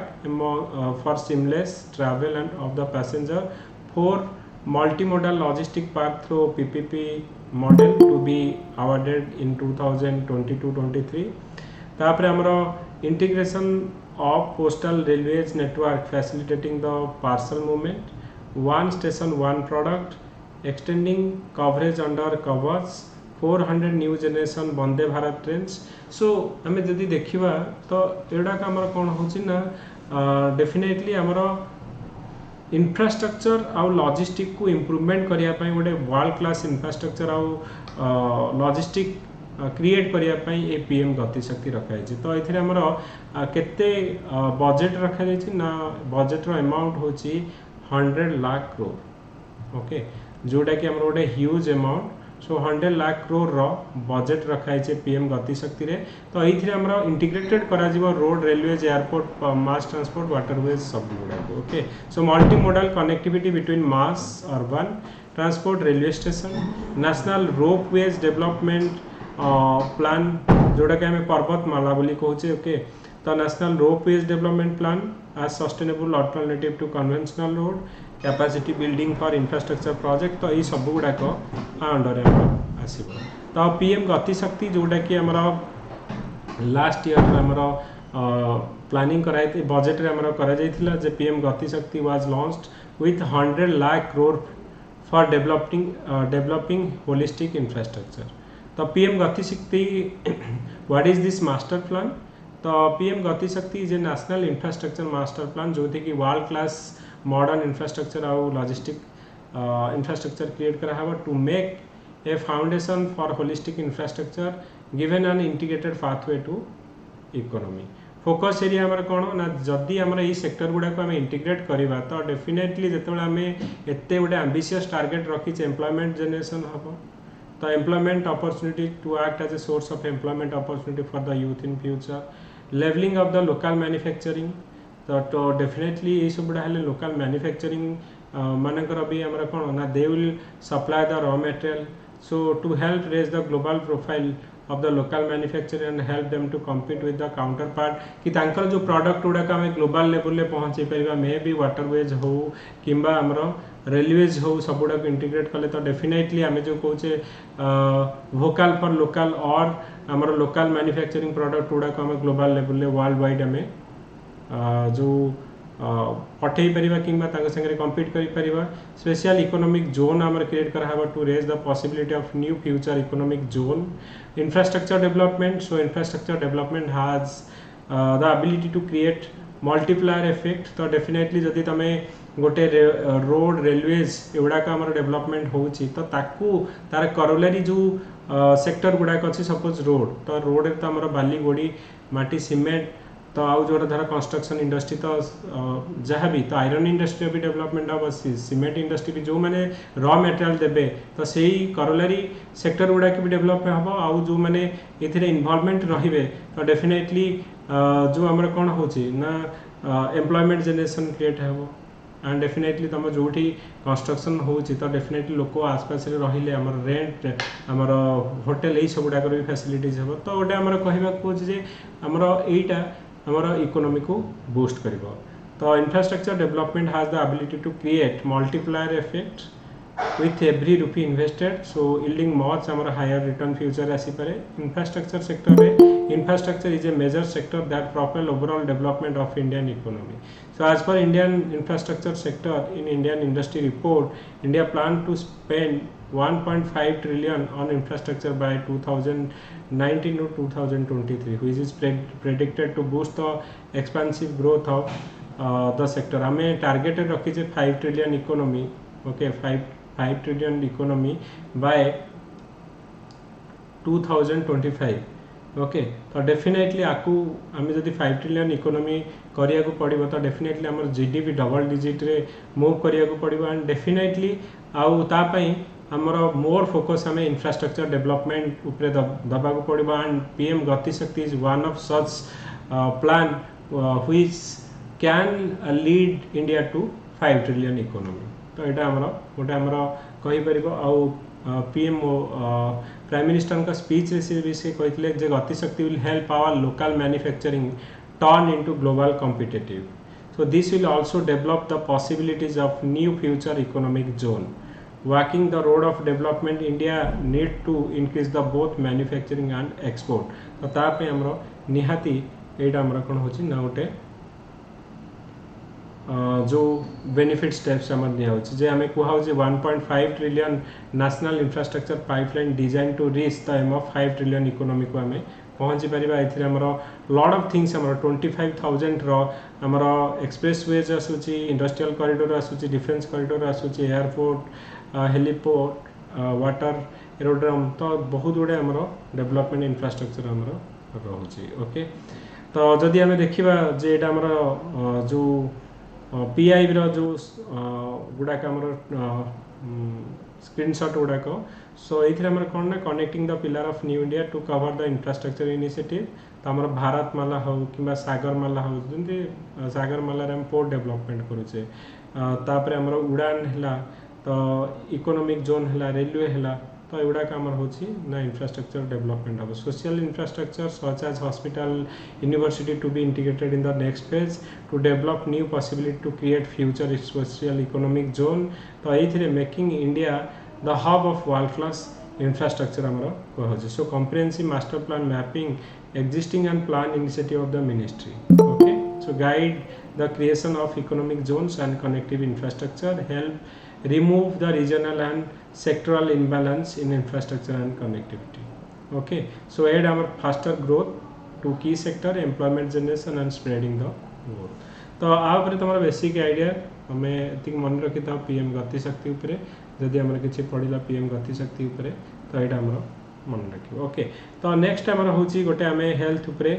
for seamless travel and of the passenger. 4 multimodal logistic path through PPP model to be awarded in 2022-23. तापरे हमरो integration of postal railways network facilitating the parcel movement, one station one product, extending coverage under covers, 400 new generation Vande Bharat trains. So हमें जदि देखिबा तो एडा का हमर कोन होछि ना डेफिनेटली हमर इंफ्रास्ट्रक्चर आउ लॉजिस्टिक को इंप्रूवमेंट करिया पई गोटे वर्ल्ड क्लास इंफ्रास्ट्रक्चर आउ लॉजिस्टिक क्रिएट करिया पई ए पीएम गति शक्ति रखा है. तो एथिरे हमर केते बजेट रखा जाय ना बजेट रो अमाउंट होची 100 लाख करोड़. ओके, जोटा कि हमर गोटे ह्यूज अमाउंट. सो 100 लाख करोड़ रो बजेट रखा है पीएम गति शक्ति रे. तो एथिरे हमर इंटीग्रेटेड करा जिवो road, railways, airport, mass transport, waterways सब गुडा. Okay, so multi modal connectivity between mass urban transport, railway station, national ropeways development plan जोटा कि हमें पर्वतमाला बोली कहूचे. ओके, तो national ropeways development plan as sustainable alternative to conventional road, capacity building for infrastructure project. तो ये सब गुड़ा को अंडर आसीबो. तो पीएम गति शक्ति जोटा कि हमरा लास्ट ईयर हमरा प्लानिंग कराई थी बजेट रे हमरा करा जायथिला जे पीएम गति शक्ति was launched with 100 lakh crore for developing holistic infrastructure. तो PM गति शक्ति what is this master plan? तो PM Gati Shakti is a national infrastructure master plan जो कि वर्ल्ड क्लास मॉडर्न इंफ्रास्ट्रक्चर और लॉजिस्टिक इंफ्रास्ट्रक्चर क्रिएट करा हवा to make a foundation for holistic infrastructure given an integrated pathway to economy. Focus area आमर कौन ना जदि आमर ये सेक्टर गुड़ाक आम इंटीग्रेट करवा तो डेफिनेटली जो आम एत गोटे आम्बिशियस टार्गेट रखीचे एम्प्लॉयमेंट जनरेशन हम तो employment opportunity to act as a source of employment opportunity for the youth in future. Levelling of the local manufacturing तो डेफिनेटली ये सब गुड़ा लोकल मैन्युफैक्चरिंग मानकर भी आमर कौन ना they will supply the raw material. So to help raise the global profile of the local manufacturer and help them to compete with the counterpart कि तांकर जो प्रोडक्ट गुड़ाक आम ग्लोबल लेवल में पहुँचे पार मे बी वाटरवेज हो कि railways हो सब गुड़ाक इंटीग्रेट कले तो डेफिनेटली आम जो कहे वोकल फॉर लोकल और आमर लोकल मैन्युफैक्चरिंग प्रोडक्ट गुड़ाक आम ग्लोबल लेवल में वर्ल्ड वाइड आम जो पठे पारिबा किंबा तांग संगे कम्पीट करि परिबा. स्पेशल इकोनॉमिक जोन आमर क्रिएट करा हबा to raise the possibility of new future economic zone. Infrastructure development so infrastructure development has the ability to create multiplier effect. तो डेफिनेटली जदि तमे गोटे रोड रेलवेज एगुड़ाक आमर डेवलपमेंट होउची तो ताकू तार करोलरी जो सेक्टर गुड़ाक अच्छी सपोज रोड तो रोड तो आमर बाली गोड़ी माटी सीमेंट तो आउ जो धर कंस्ट्रक्शन इंडस्ट्री तो जहाँ भी तो आयरन इंडस्ट्री भी डेवलपमेंट हम सीमेंट इंडस्ट्री भी जो मैंने रॉ मटेरियल देबे तो से करोलरी सेक्टर गुड़ाक भी डेवलपमेंट हम आउ जो मैंने ये इन्वॉल्वमेंट रहिबे तो डेफिनेटली जो आमर कौन होची ना एम्प्लॉयमेंट जनरेशन क्रिएट हो एंड डेफिनेटली तुम जो कंस्ट्रक्शन होची तो डेफिनेटली लोक आसपास रहिले आमर रेंट आमर होटेल यही सब गुड़ाक भी फैसिलिटीज हम तो गोटे आमर कहवाक जे आमर एटा आमर इकोनॉमी को बूस्ट करिबो. तो infrastructure development has the ability to create multiplier effect with every rupee invested so yielding much आमर higher return future आसी पारे. इंफ्रास्ट्रक्चर सेक्टर में infrastructure is a major sector that propel overall development of Indian economy. So as per Indian infrastructure sector in Indian industry report, India plan to spend 1.5 trillion on infrastructure by 2019 to 2023 which is predicted to boost the expansive growth of the sector. हमें targeted रखी 5 trillion economy okay 5 trillion economy by 2025 okay तो definitely आपको आम जब 5 trillion economy करिया को पड़ो तो डेफिनेटली आम जीडीपी डबल डिजिट रे मूव करिया को पड़ो एंड डेफिनेटली आउ तापाई आमर मोर फोकस आम इंफ्रास्ट्रक्चर डेवलपमेंट उपरे दबा को पड़ो and PM Gati Shakti is one of such plan which can lead India to 5 trillion economy. तो यहाँ आमर गोटे आमर कहीपर आउ पीएम प्राइम मिनिस्टर का स्पीच से भी से कहते जे Gatishakti will help our local manufacturing turn into global competitive. So this will also develop the possibilities of new future economic zone. Walking the road of development, India need to increase the both manufacturing and export. तो तापे हमरो निहाती एटा हमरा कोन होची ना गोटे जो benefit steps आम दिखाई जे आम कहुचे 1.5 trillion national infrastructure pipeline design to reach the aim of 5 trillion economy को आम पहुँची पारिबा. एथिरे हमर लॉट ऑफ थिंग्स हमर 25,000 रो हमर एक्सप्रेस वेज आसूची इंडस्ट्रियल कॉरिडोर आसूची डिफेंस कॉरिडोर आसूची एयरपोर्ट हेलीपोर्ट वाटर एरोड्रम तो बहुत गुड़े आमर डेवलपमेंट इंफ्रास्ट्रक्चर आमर रोचे. ओके तो जदि आम देखा जे एटा आमर जो पीआई रो जो गुड़ाक आमर स्क्रीनशॉट गुड़ाक सो ये कौन ना connecting the pillar of new India to cover the infrastructure initiative. तो आमर भारतमाला हो कि सागरमाला हो जमी सागरमाला हम पोर्ट डेवलपमेंट करुचे तापर आमर उड़ान है तो इकोनॉमिक जोन है रेलवे है तो एगुड़ाक आमर होची ना इंफ्रास्ट्रक्चर डेवलपमेंट हम. Social infrastructure such as hospital university to be integrated in the next phase to develop new possibility to create future social economic zone. तो ये making India the hub of world class infrastructure आमर कहुचे. So comprehensive master plan mapping existing and plan initiative of the ministry. Okay so guide the creation of economic zones and connective infrastructure, help remove the regional and sectoral imbalance in infrastructure and connectivity. Okay, so add our faster growth to key sector, employment generation and spreading the growth. तो आपरे तुम basic idea आम ये मन रखी था PM Gati शक्ति उपरे जदि आम किसी पढ़ला पीएम गति शक्ति उपरे तो यहाँ आम मन रख ओके। तो नेक्स्ट आमर हूँ गोटे आम हेल्थ उपरे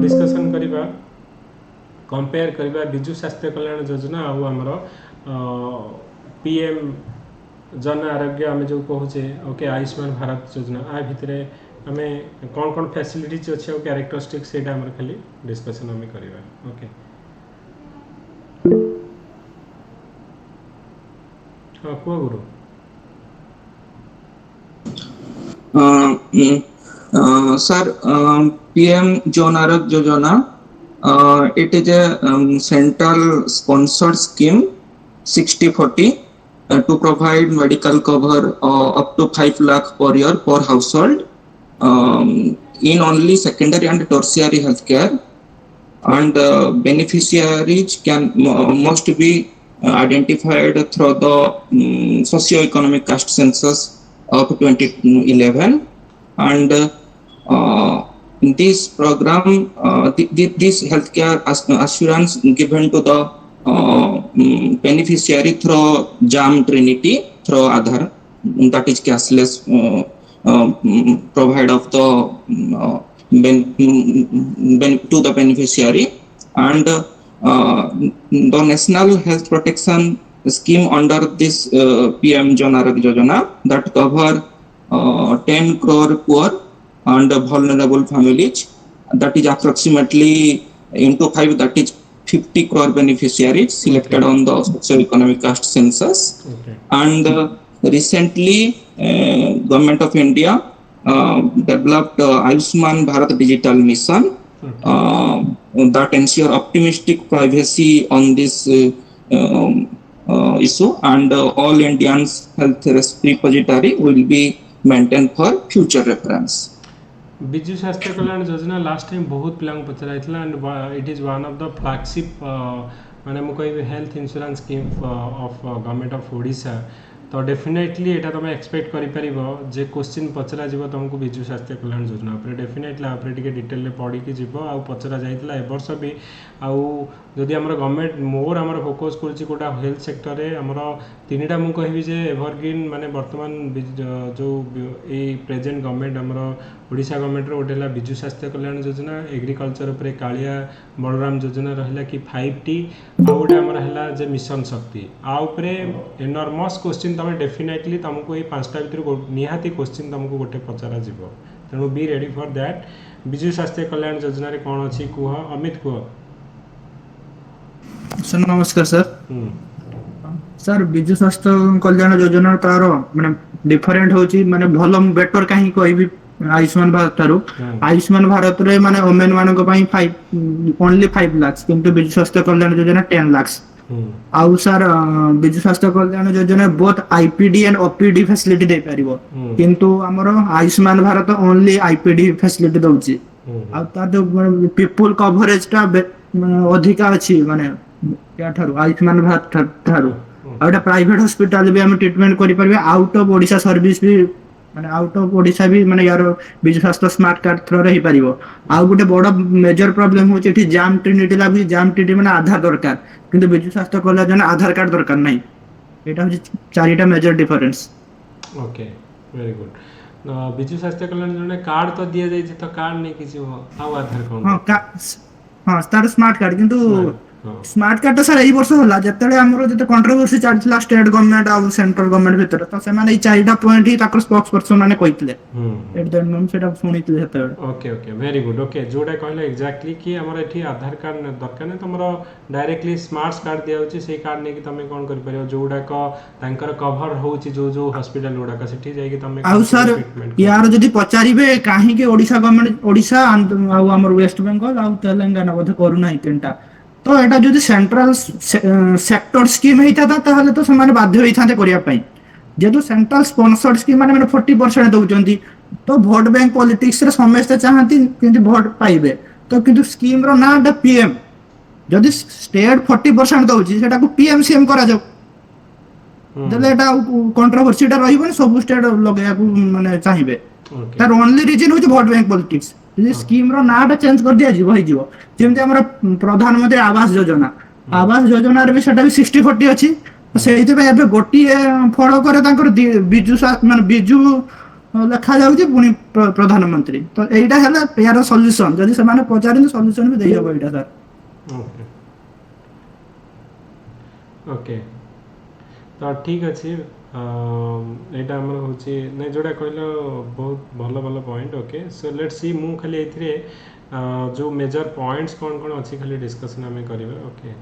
डिस्कसन करवा कंपेयर करवा विजु स्वास्थ्य कल्याण योजना आउ आमर पीएम जन आरोग्य आम जो कहे ओके आयुष्मान भारत योजना आ भितर आम कौन कौन फैसिलिटीज अच्छे और कैरेक्टरिस्टिक्स से खाली डिस्कसन आम करवा ओके। हाँ कुआ गुरु। Sir, PM Jan Arogya Yojana, it is a central sponsored scheme 60/40 to provide medical cover up to 5 lakh per year per household in only secondary and tertiary healthcare, and beneficiaries must be identified through the socio-economic caste census of 2011, and in this program this healthcare assurance given to the beneficiary through JAM Trinity through Aadhaar, that is cashless provide of the to the beneficiary, and the National Health Protection Scheme under this PM Jan Arogya Yojana that cover 10 crore poor and vulnerable families, that is approximately into 5, that is 50 crore beneficiaries selected on the socio-economic caste census. And recently Government of India developed Ayushman Bharat Digital Mission that ensure optimistic privacy on this issue, and all Indians health repository will be maintained for future reference. Biju Swasthya Kalyan योजना last time बहुत पिला पचरा and it is one of the flagship माने मु कहि health insurance scheme of government of Odisha. तो definitely एटा तुम expect करि परिबो जे क्वेश्चन पचरा जीवो तुमको विजु स्वास्थ्य कल्याण योजना पर डेफिनेटली आपरे टिके डिटेल पढ़ी कि जीवो आ पचरा जाइतला ए वर्ष भी आउ जदि हमर गवर्नमेंट मोर हमर फोकस करछि कोटा हेल्थ सेक्टर रे हमर तीनटा मु कहबी जे एवरग्रीन माने वर्तमान जो ए प्रेजेंट गवर्नमेंट हमर ओडिशा गवर्नमेंट रो ओटेला विजु स्वास्थ्य कल्याण योजना, एग्रीकल्चर उपरे कालिया बलराम योजना रहला कि 5T आ ओटा हमर हला जे मिशन शक्ति आ उपरे एनॉर्मस क्वेश्चन तमे डेफिनेटली तुमको ये 5टा भीतर निहाती क्वेश्चन तुमको गोटे पचरा जीवो, तेणु be ready for that. Biju Swasthya Kalyan योजना रे कोन अछि कुह अमित कुह। सर नमस्कार सर। सर विजु स्वास्थ्य कल्याण योजना तार माने डिफरेंट होची माने भलो बेटर काहे कहबी आयुष्मान भारत तारु आयुष्मान भारत रे माने वुमेन मानक पई 5 ओनली 5 लाख किंतु विजु स्वास्थ्य कल्याण योजना 10 लाख। आउ sir Biju Swasthya Kalyan Yojana both IPD and OPD facility दे परिबो, किंतु हमर Ayushman Bharat only IPD facility दउची। आ तार जो पीपल कवरेज ता अधिका अछि माने या थारु आयुष्मान भारत थारु आउटा प्राइवेट हॉस्पिटल भी हम ट्रीटमेंट करि परबे, आउट ऑफ ओडिशा सर्विस भी माने आउट ऑफ ओडिशा भी माने यार विजु स्वास्थ्य स्मार्ट कार्ड थ्रो रे ही परिबो। आ गुटे बड़ मेजर प्रॉब्लम होची एठी जाम ट्रिनिटी लागु जाम ट्रिनिटी माने आधार दरकार, किंतु विजु स्वास्थ्य कल्याण योजना आधार कार्ड दरकार नै। एटा होची चारिटा major difference. Okay very good. Biju Swasthya Kalyan योजना कार्ड तो दिया जाय तो कार्ड नै किछि हो आउ आधार कोन। हां तार स्मार्ट कार्ड किंतु स्मार्ट कार्ड तो सर एई वर्ष होला जतले हमरो जते कंट्रोवर्सी चलथिला स्टेट गवर्नमेंट आ सेंट्रल गवर्नमेंट भीतर तो से माने ई चारिटा पॉइंट ही ताकर स्पोक्स पर्सन माने कहितले एट द एंड सेटा सुनितले हेते। Okay okay very good. Okay जोडा कहले एग्जैक्टली कि हमर एठी आधार कार्ड दरकार नै तमरो डायरेक्टली स्मार्ट कार्ड दिया होची से कार्ड नै कि तमे कोन करि परियो जोडा को तांकर कवर होची जो जो हॉस्पिटल जोडा का सेठी जाई कि तमे आ सर यार जदी पचारिबे काहे कि ओडिशा गवर्नमेंट ओडिशा आ हमर वेस्ट बेंगल आ तेलंगाना बोध करू नै तीनटा तो एटा जदि सेंट्रल सेक्टर स्कीम हेता ताहले तो समान बाध्य होइथाते करिया पई, जेतु सेंट्रल स्पॉन्सर्ड स्कीम माने 40% दउचंती तो वोट बैंक पॉलिटिक्स रे समस्त चाहंती किंतु वोट पाइबे तो किंतु स्कीम रो नाटा पीएम जदि स्टेट 40% दउची सेटा को पीएमसीएम करा जाऊ देले एटा कंट्रोवर्सीटा रहिबो सब स्टेट लगेया माने चाहिबे तार ओनली रीजन होची वोट बैंक पॉलिटिक्स जे स्कीम रो नाटा चेंज कर दिया जीवो होई जीवो जेमते हमर प्रधानमंत्री आवास योजना रे भी सेटा भी 60-40 अछि सेहिते पे एबे गोटी फॉलो करे तांकर बिजु माने बिजु लेखा जाउची पुनी प्रधानमंत्री तो एइटा हला यार सॉल्यूशन जदी से माने पचारिन सॉल्यूशन भी देई हबो एइटा सर ओके तो ठीक अछि एटा हमर होची नै जोडा कहलो बहुत भलो point okay so let's see मु खाली एथिरे जो मेजर पॉइंट्स कोन कोन अछि खाली डिस्कशन हमें करिवे ओके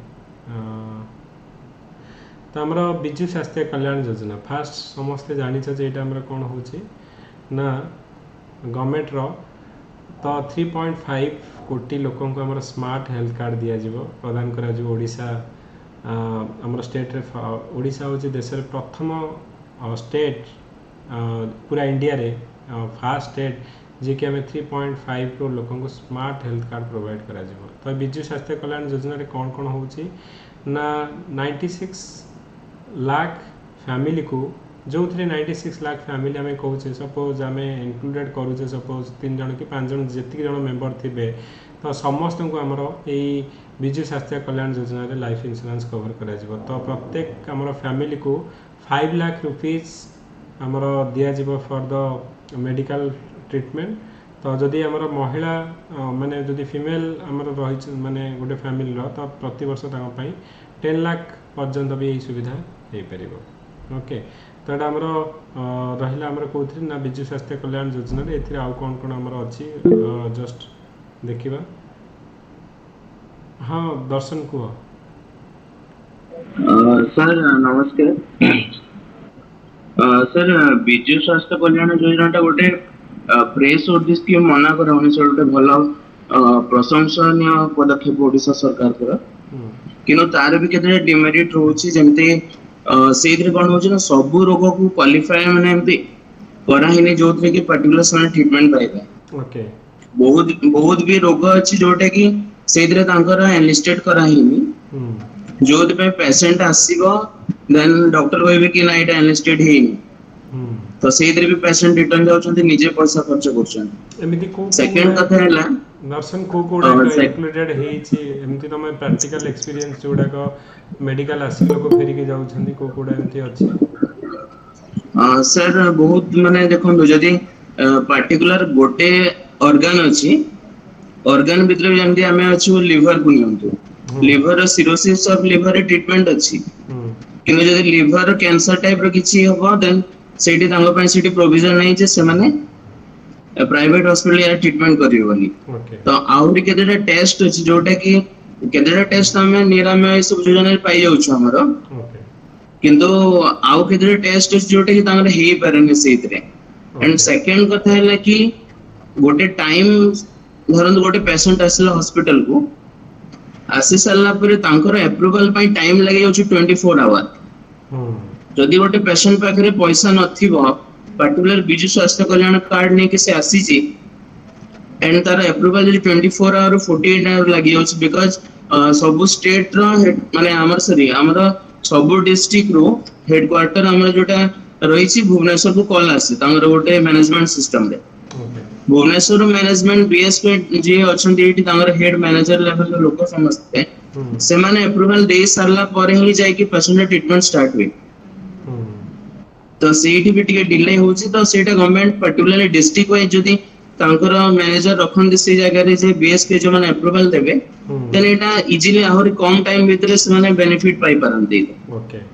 तो हमर बिजु स्वास्थ्य कल्याण योजना फास्ट समस्त जानि छ जे एटा हमर कोन होची ना गवर्नमेंट रो तो 3.5 कोटी लोकन को हमर स्मार्ट हेल्थ कार्ड दिया जिवो प्रदान करा जो ओडिशा हमर स्टेट रे ओडिशा होची देश रे प्रथम स्टेट पूरा इंडिया रे फास्ट स्टेट जे कि हमें 3.5 करोड़ लोकन को स्मार्ट हेल्थ कार्ड प्रोवाइड करा जिवो तो बिजु स्वास्थ्य कल्याण योजना रे कोन कोन होची ना 96 लाख फैमिली को जो 96 लाख फैमिली हमें कहूचे सपोज हमें इंक्लूडेड करूचे सपोज 3 जन कि 5 जन जेतिक जन मेंबर थिबे तो समस्त को हमरो एई बिजु स्वास्थ्य कल्याण योजना रे लाइफ इंश्योरेंस कवर करा जिवो तो प्रत्येक हमरो फैमिली को 5 लाख रुपीस हमरो दिया जिवो फॉर द मेडिकल ट्रीटमेंट तो जदि हमरो महिला माने जदि फीमेल हमरो रहि माने गोटे फैमिली रो तो प्रति वर्ष ताका पई 10 लाख पर्यंत भी एई सुविधा हे परिबो ओके तो एटा हमरो रहिला हमरो कोथि ना बिजु स्वास्थ्य कल्याण योजना रे एथिरे आउ कोन कोन हमरो अछि जस्ट देखिबा हाँ दर्शन को सर नमस्कार सर बिजु स्वास्थ्य कल्याण योजना गोटे प्रेस उद्देश्य मना कराउनी सर गोटे भल प्रशंसनीय पदक्षेप ओडिशा सरकार कर किनो तार भी केते डिमेरिट होची जेमते सेइद्रे कोन होची ना सब रोग को क्वालिफाई माने एमती कराहिनी जोथरे कि पर्टिकुलर समय ट्रीटमेंट पाइबा ओके बहुत भी रोग अछि जोटे कि सेइद्रे तांकर एनलिस्टेड कराहिनी जोथ पे पेशेंट आसीबो देन डॉक्टर कहबे कि ना एटा एनलिस्टेड हेनी तो सेइद्रे भी पेशेंट रिटर्न जाउछन्ती निजे पैसा खर्च करछन एमिति को सेकंड कथा हैला नर्सन को कोडा इंक्लूडेड हेछि एमिति तमे प्रैक्टिकल एक्सपीरियंस जोडा को मेडिकल आसी लोग फेरी के जाउछन्ती को कोडा एमिति अछि सर बहुत माने देखो जदी पर्टिकुलर गोटे ऑर्गन अछि ऑर्गन भितर जेमति हमें अछि लिवर को नियंतु liver cirrhosis of liver treatment अछि किनो जदी लिवर कैंसर टाइप रो किछि होबो देन सेठी तांगो पय सेठी प्रोविजन नै जे से माने प्राइवेट हॉस्पिटल या ट्रीटमेंट करियो बोली तो आउरी केतेटा टेस्ट अछि जोटा कि केतेटा टेस्ट हमें निरामय सब योजना पाई जाउ छ हमरो किंतु आउ केतेटा टेस्ट अछि जोटा कि तांगरे हेई परने सेइतरे एंड सेकंड कथा हैला कि गोटे टाइम धरन गोटे पेशेंट आसला हॉस्पिटल को आसी साला पर तांकर अप्रूवल पय टाइम लागि जाउ छ 24 आवर जदि गोटे पेशेंट पाखरे पैसा नथिबो पर्टिकुलर बिजु स्वास्थ्य कल्याण कार्ड ने के से आसी जी एंड तार अप्रूवल 24 आवर 48 आवर लागि जाउ बिकॉज़ सब स्टेट रो माने हमर सरी हमर सब डिस्ट्रिक्ट रो हेडक्वार्टर हमर जोटा रही छी भुवनेश्वर को कॉल आसी तांगर गोटे मैनेजमेंट सिस्टम रे भुवनेश्वर मैनेजमेंट बीएसपी जे अछंती एठी तांगर हेड मैनेजर लेवल रो लोक समझते से माने अप्रूवल दे सरला पर ही जाय कि पेशेंट ट्रीटमेंट स्टार्ट हुई तो सेठी भी टिके डिले होची तो सेटा गवर्नमेंट पर्टिकुलरली डिस्ट्रिक्ट वाइज जदी तांकर मैनेजर रखन से जगह रे जे बीएसपी जो माने अप्रूवल देबे देन एटा इजीली आहुरी कम टाइम भीतर से माने बेनिफिट पाई पारंती ओके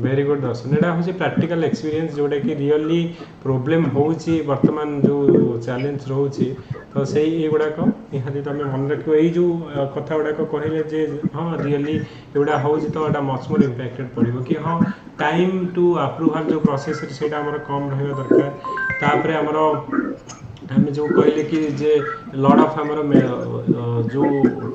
वेरी गुड दर्शन एटा होची प्रैक्टिकल एक्सपीरियंस जोडे कि रियली प्रॉब्लम होची वर्तमान जो चैलेंज रहउची तो सेही एगुडा को यहां तमे मन रखियो एई जो कथा गुडा को कहले जे हां रियली एगुडा होची तो एटा मच मोर इंपैक्टेड पड़िबो कि हां टाइम टू अप्रूवल जो प्रोसेस सेटा हमर कम रहबे दरकार तापरे हमर हम जो कहले कि जे लॉट ऑफ हमर जो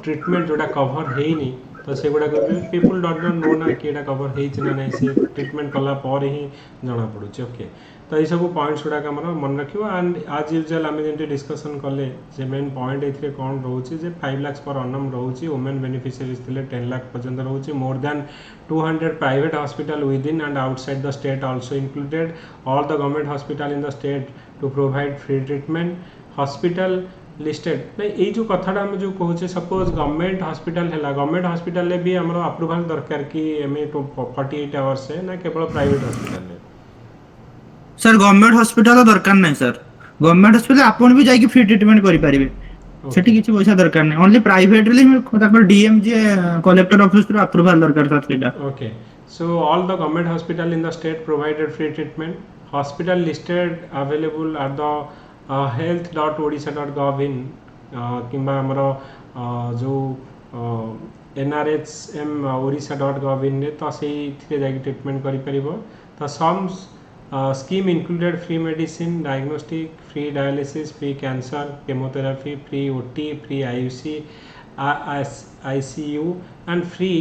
ट्रीटमेंट जोडा कवर हेइनी तो से गुडा पीपल डोंट नो ना कि एटा कवर हेइ ना नै से ट्रीटमेंट कला पर ही जाना पड़ुछ ओके तो ये सब पॉइंट्स गुड़ाक मन रखा एंड आज यूजुअल आम जमी डिस्कसन कले जे मेन पॉइंट ये कौन रोचे 5 लाख पर अन्नम रोचे वुमेन बेनिफिशियरीज थे 10 लाख पर्यंत रोचे more than 200 private hospital within and outside the state also included all the government hospital in the state to provide free treatment hospital listed नहीं ये जो कथाटा आम जो कहे सपोज गवर्नमेंट हॉस्पिटल है गवर्नमेंट हॉस्पिटल भी आम अप्रूवाल दरकार कि एम 48 आवर्स है ना केवल private hospital sir government hospital दरकार नहीं सर गवर्नमेंट हॉस्पिटल आपण भी जाई फ्री ट्रीटमेंट करि परिबे सेठी किछि पैसा दरकार नहीं ओनली प्राइवेट रे तापर डीएमजे कलेक्टर ऑफिस रो अप्रूवल दरकार था सेटा okay so all the government hospital in the state provided free treatment hospital listed available at the health.odisha.gov in किंबा हमर जो NRHM odisha.gov in रे तो से जाके ट्रीटमेंट करि परिबो तो some scheme included free medicine diagnostic free dialysis free cancer chemotherapy free OT free ICU ICU and free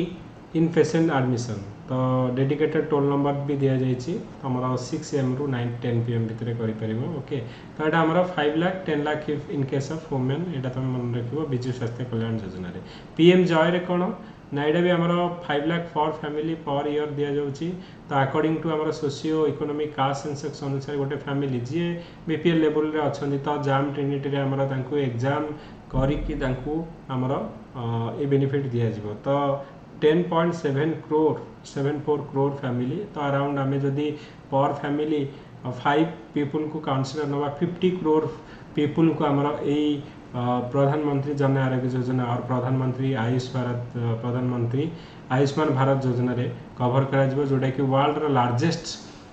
inpatient admission तो डेडिकेटेड टोल नंबर भी दि जाइए आमर 6 AM रू 9-10 PM भितर कर ओके तो यहाँ आमर 5 lakh 10 lakh in case of women यहाँ तुम मन रख विजु स्वास्थ्य कल्याण योजना रे PM जॉय रे कौन ना यहाँ भी आमर 5 lakh for family per year दि जाऊँगी तो अकॉर्डिंग टू आमर सोशियो इकोनॉमिक कास्ट सेंसेक्स अनुसार गोटे फैमिली जी BPL लेवल रे अच्छा तो जाम ट्रिनिटी रे आमर एग्जाम करिकी आमर ये बेनिफिट दि जाव तो 10.74 crore फैमिली तो अराउंड आम जदि पर फैमिली 5 पीपुल को काउंसिलर नवा 50 crore पीपुल को आमर यही प्रधानमंत्री जन आरोग्य योजना और प्रधानमंत्री आयुष्मान भारत योजना रे कवर करा जोटा कि वर्ल्ड रो लार्जेस्ट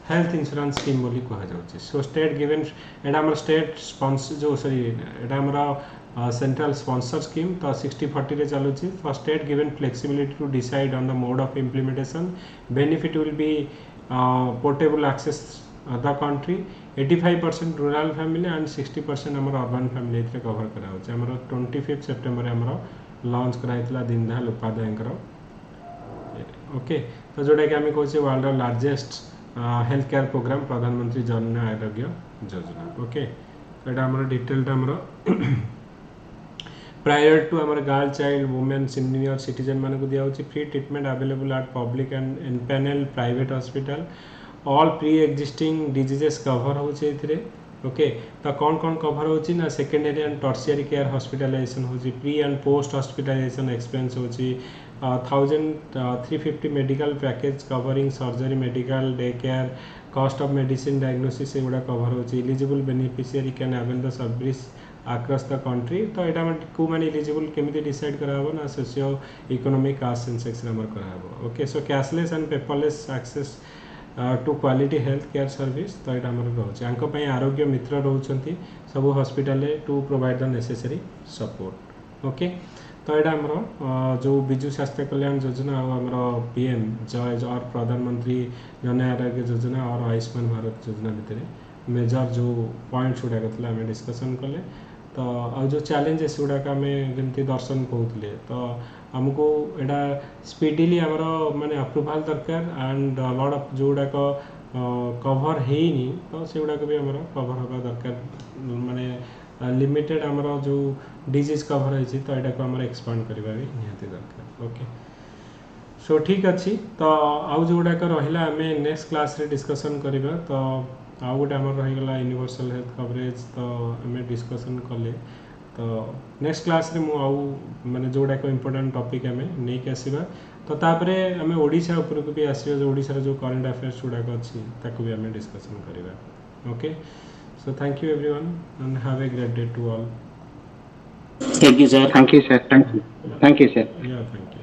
हेल्थ इंश्योरेंस स्कीम बोली कहा जाउछि सो स्टेट गिवन एटा हमर स्टेट स्पॉन्सर जो सॉरी एटा हमर सेंट्रल स्पॉन्सर स्कीम तो 60-40 रे चलुछि for state given flexibility to decide on the mode of implementation benefit will be portable across the country 85% rural family and 60% हमर urban family एथरे cover करा होछि हमर 25 सेप्टेम्बर हमर लॉन्च कराइतला दीनदयाल उपाध्याय ओके तो जोटा कि आम कहचे world largest health care program Pradhan Mantri Jan Arogya Yojana okay तो यहाँ आम डिटेल प्रायर टू आम girl child women senior citizen मान को दिया free treatment available at public and empanel private hospital all pre existing diseases cover होचे ओके तो कौन कौन कवर होची ना secondary and tertiary care hospitalization होची pre and post hospitalisation expense होची 1350 medical package covering surgery medical day care cost of medicine diagnosis एगुड़ा cover होची eligible beneficiary can avail the service across the country तो यहाँ को मैंने eligible केमी decide कराबो ना socio economic caste census number कराबो okay so cashless and paperless access to quality health care service तो यहाँ आम रोचे आरोग्य मित्र रोचंती सब hospital to provide the necessary support okay तो यहाँ आमर जो बिजु स्वास्थ्य कल्याण योजना और PM जय और प्रधानमंत्री जन आरोग्य योजना और आयुष्मान भारत योजना भितर मेजर जो पॉइंट्स गुड़ाक थी आम डिस्कसन कले तो आ जो चैलेंजेस गुड़ाक आम जमी दर्शन कहते तो आमको यहाँ स्पीडिली आमर माने अप्रूवाल दरकार एंड लॉट ऑफ जो गुड़ाक कवर हैनी तो से गुड़ाक भी आमर कवर हवा दरकार माने लिमिटेड आमर जो डिजीज कवर होती तो यहाँ को आम एक्सपांड करवा भी निहाती दरकार ओके सो ठीक अच्छी तो आउ जो गुड़ाक रहा आम नेक्स्ट क्लास रे डिस्कसन करवा तो आउ गोटे आमर रहीगला यूनिवर्सल हेल्थ कवरेज तो आम डिस्कसन कले तो नेक्स्ट क्लास रे मु आउ माने जोड़ा को इम्पोर्टेंट टॉपिक आम नहीं कि आसवा तो तापरे आम ओडिशा ऊपर को भी आसवा जो ओडिशा जो करंट अफेयर्स गुड़ाक अच्छी ताको भी आम डिस्कसन करवा okay so thank you everyone and have a great day to all thank you sir thank you sir thank you sir yeah thank you